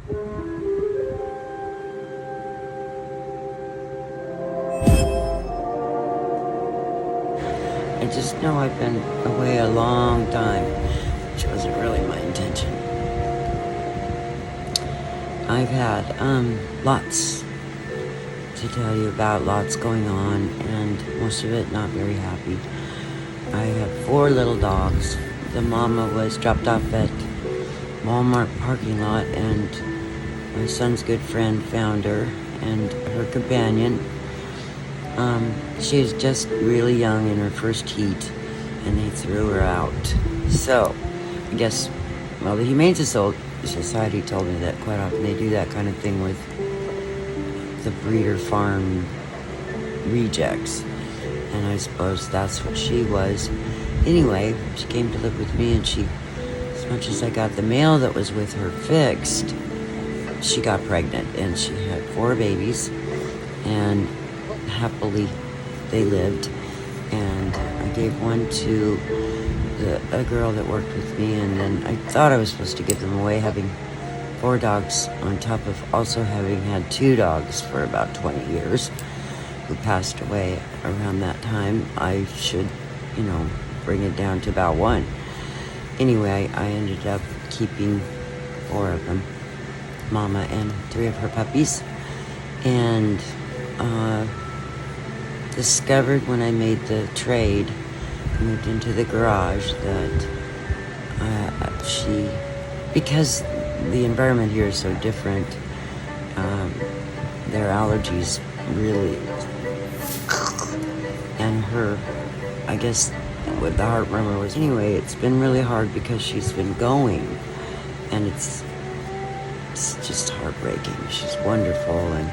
I just know I've been away a long time, which wasn't really my intention. I've had lots to tell you about, lots going on, and most of it not very happy. I have 4 little dogs. The mama was dropped off at Walmart parking lot, and my son's good friend found her and her companion. She was just really young in her first heat, and they threw her out. So, I guess, well, the Humane Society told me that quite often they do that kind of thing with the breeder farm rejects, and I suppose that's what she was. Anyway, she came to live with me, and as much as I got the mail that was with her fixed, she got pregnant, and she had 4 babies, and happily they lived. And I gave one to a girl that worked with me, and then I thought I was supposed to give them away, having 4 dogs on top of also having had 2 dogs for about 20 years who passed away around that time. I should, bring it down to about 1. Anyway, I ended up keeping 4 of them, Mama and 3 of her puppies, and discovered when I made the trade, moved into the garage, that because the environment here is so different, their allergies really, and her, I guess what the heart murmur was. Anyway, it's been really hard because she's been going, and it's just heartbreaking. She's wonderful, and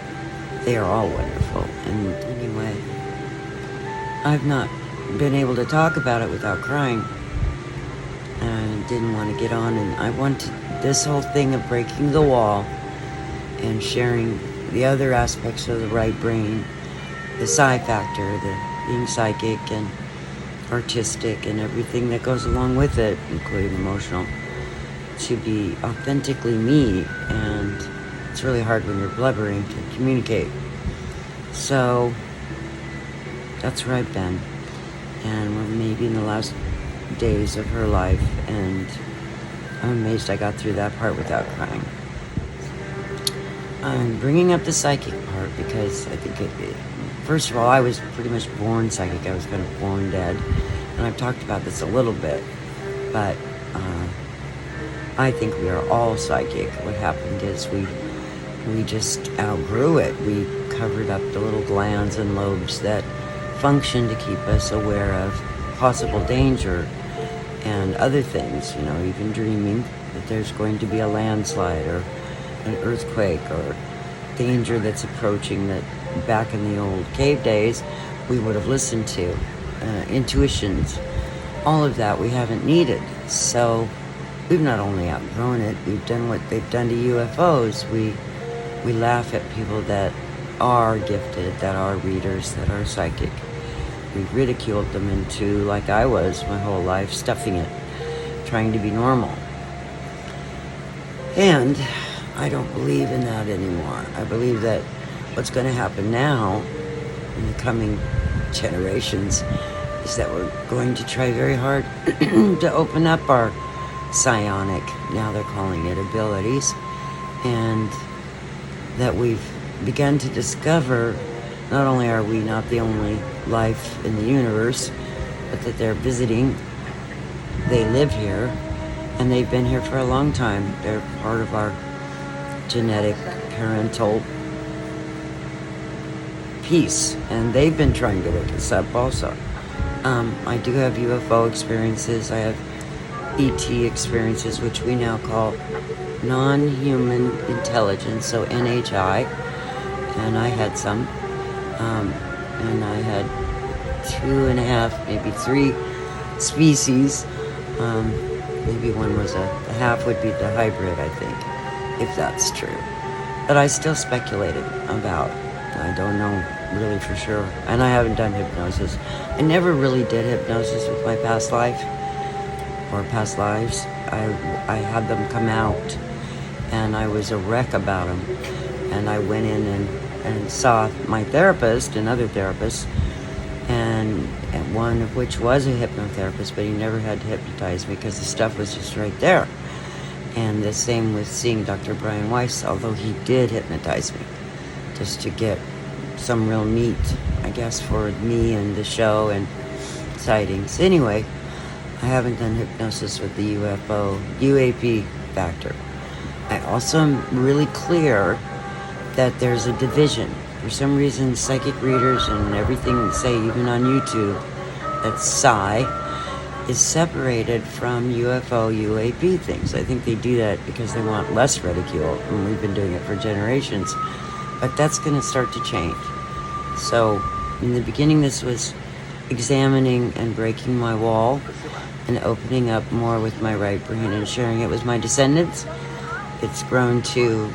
they are all wonderful. And anyway, I've not been able to talk about it without crying, and I didn't want to get on, and I wanted this whole thing of breaking the wall and sharing the other aspects of the right brain, the psi factor, the being psychic and artistic and everything that goes along with it, including emotional, to be authentically me. And it's really hard when you're blubbering to communicate. So that's where I've been, and we're maybe in the last days of her life, and I'm amazed I got through that part without crying. I'm bringing up the psychic part because I think first of all, I was pretty much born psychic. I was kind of born dead, and I've talked about this a little bit, but I think we are all psychic. What happened is we just outgrew it. We covered up the little glands and lobes that function to keep us aware of possible danger and other things, even dreaming that there's going to be a landslide or an earthquake or danger that's approaching that back in the old cave days we would have listened to. Intuitions, all of that we haven't needed. So we've not only outgrown it, we've done what they've done to UFOs. We laugh at people that are gifted, that are readers, that are psychic. We ridiculed them into, like I was my whole life, stuffing it, trying to be normal. And I don't believe in that anymore. I believe that what's going to happen now in the coming generations is that we're going to try very hard to open up our psionic, now they're calling it, abilities, and that we've begun to discover not only are we not the only life in the universe, but that they're visiting, they live here, and they've been here for a long time. They're part of our genetic parental piece, and they've been trying to wake us up also. I do have UFO experiences. I have ET experiences, which we now call non-human intelligence, so NHI, and I had some, and I had 2.5, maybe 3 species. Maybe one was the half would be the hybrid, I think, if that's true. But I still speculated about. I don't know really for sure, and I haven't done hypnosis. I never really did hypnosis with my past life or past lives. I had them come out and I was a wreck about them. And I went in and saw my therapist and other therapists, and one of which was a hypnotherapist, but he never had to hypnotize me because the stuff was just right there. And the same with seeing Dr. Brian Weiss, although he did hypnotize me just to get some real meat, I guess, for me and the show and sightings. Anyway, I haven't done hypnosis with the UAP factor. I also am really clear that there's a division. For some reason, psychic readers and everything that say, even on YouTube, that psi is separated from UFO, UAP things. I think they do that because they want less ridicule, and we've been doing it for generations. But that's going to start to change. So, in the beginning, this was examining and breaking my wall and opening up more with my right brain and sharing it with my descendants. It's grown to,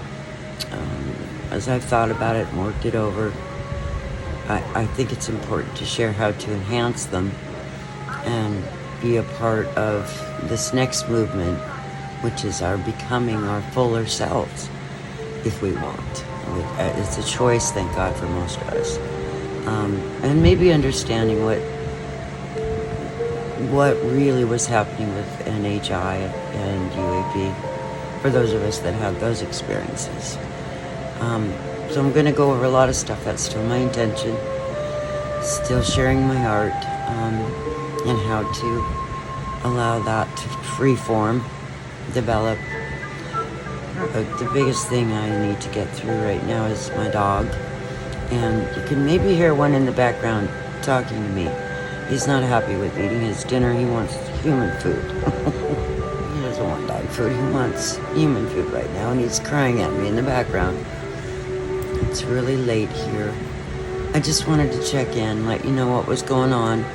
as I've thought about it and worked it over, I think it's important to share how to enhance them and be a part of this next movement, which is our becoming our fuller selves, if we want. It's a choice, thank God, for most of us. And maybe understanding what really was happening with NHI and UAP for those of us that have those experiences. So I'm going to go over a lot of stuff. That's still my intention. Still sharing my heart, and how to allow that to free form, develop. But the biggest thing I need to get through right now is my dog. And you can maybe hear one in the background talking to me. He's not happy with eating his dinner. He wants human food. He doesn't want dog food. He wants human food right now, and he's crying at me in the background. It's really late here. I just wanted to check in, let you know what was going on.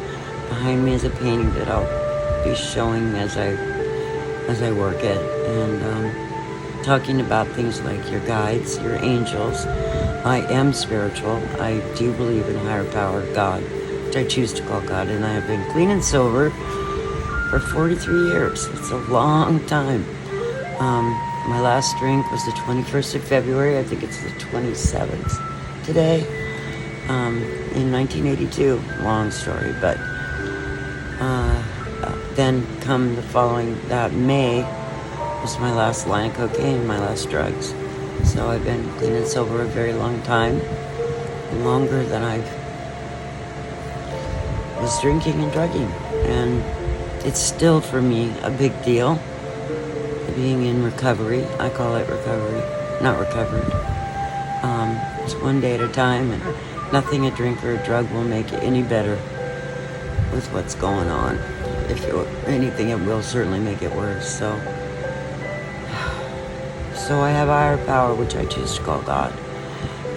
Behind me is a painting that I'll be showing as I work it, and talking about things like your guides, your angels. I am spiritual. I do believe in higher power, God, which I choose to call God, and I have been clean and sober for 43 years. It's a long time. My last drink was the 21st of February. I think it's the 27th today, in 1982. Long story, but then come the following, that May was my last line of cocaine, my last drugs. So I've been clean and sober a very long time, longer than I was drinking and drugging. And it's still, for me, a big deal. Being in recovery, I call it recovery, not recovered. It's one day at a time, and nothing a drink or a drug will make it any better with what's going on. If anything, it will certainly make it worse. So I have higher power, which I choose to call God,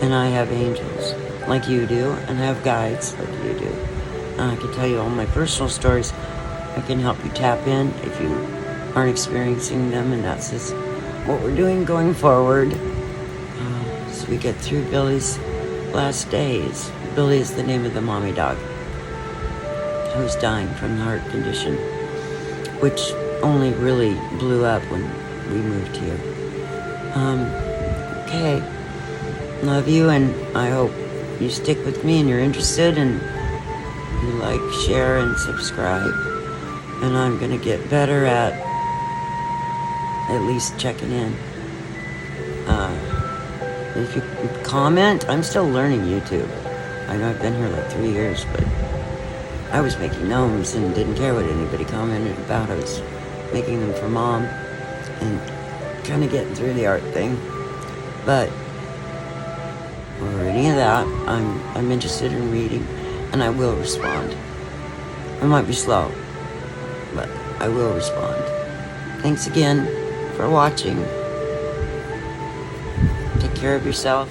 and I have angels, like you do, and I have guides, like you do. And I can tell you all my personal stories. I can help you tap in if you aren't experiencing them, and that's just what we're doing going forward. So we get through Billy's last days. Billy is the name of the mommy dog who's dying from the heart condition, which only really blew up when we moved here. Okay, love you, and I hope you stick with me and you're interested, and you like, share, and subscribe. And I'm gonna get better at least checking in. If you comment, I'm still learning YouTube. I know I've been here like 3 years, but I was making gnomes and didn't care what anybody commented about. I was making them for Mom and kind of getting through the art thing. But over any of that, I'm interested in reading, and I will respond. I might be slow, but I will respond. Thanks again for watching. Take care of yourself.